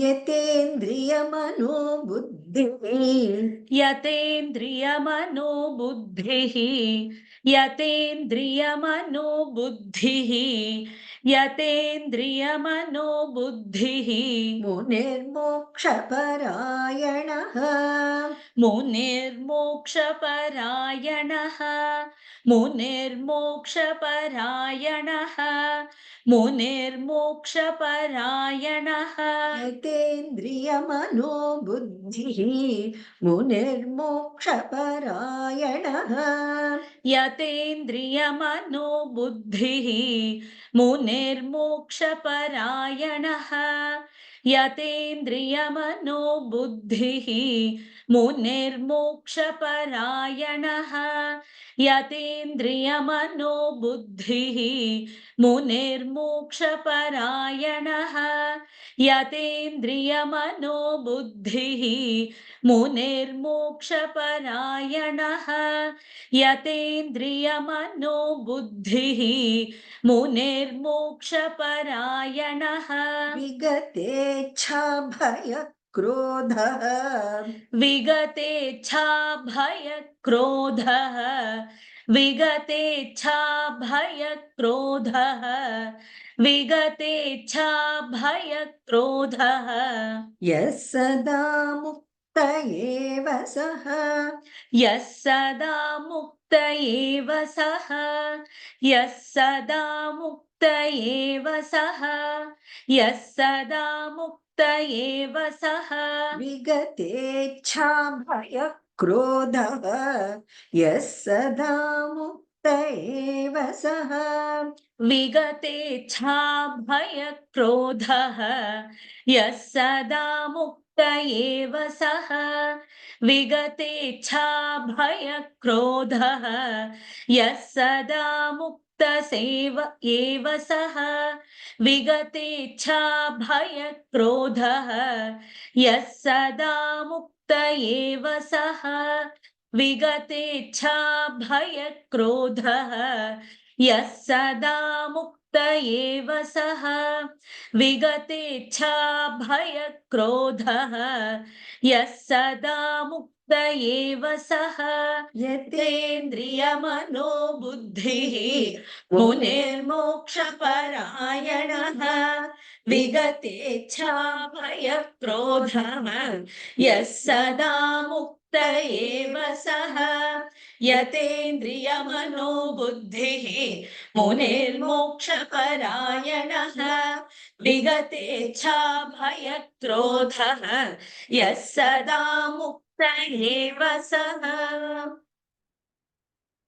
यतेन्द्रियमनोबुद्धिः यतेन्द्रियमनोबुद्धिः यतेन्द्रियमनोबुद्धिः यतेन्द्रियमनोबुद्धिः मुनिर्मोक्षपरायणः मुनिर्मोक्षपरायणः मुनिर्मोक्षपरायणः मुनिर्मोक्षपरायणः यतेन्द्रियमनोबुद्धिः मुनिर्मोक्षपरायणः यतेन्द्रियमनोबुद्धिः मुनिर्मोक्षपरायणः यतेन्द्रियमनोबुद्धिः मुनिर्मोक्षपरायणः यतेन्द्रियमनोबुद्धिः मुनिर्मोक्षपरायणः यतेन्द्रियमनोबुद्धिः मुनिर्मोक्षपरायणः यतेन्द्रियमनोबुद्धिः मुनिर्मोक्षपरायणः विगतेच्छाभयक्रोधः विगतेच्छाभयक्रोधः विगतेच्छाभयक्रोधः विगतेच्छाभयक्रोधः यः सदा मुक्त एव सः यः सदा मुक्त एव सः यः सदा मुक्त एव सः यः सदा मुक्त एव सः विगतेच्छाभयक्रोधः यः सदा मुक्त एव सः विगतेच्छाभयक्रोधः यः सदा मुक्त एव सः विगतेच्छाभयक्रोधः यः सदा मुक्तसेव एव सः विगतेच्छाभयक्रोधः यः सदा मुक्त एव सः विगतेच्छाभयक्रोधः यः सदा मुक्त एव सः विगतेच्छाभयक्रोधः यः सदा मुक्त एव सः यतेन्द्रियमनोबुद्धिः मुनिर्मोक्षपरायणः विगतेच्छाभयक्रोधः यः सदा मुक्त एव सः यतेन्द्रियमनोबुद्धिः मुनिर्मोक्षपरायणः विगतेच्छाभयक्रोधः यः सदा मुक्त एव सः।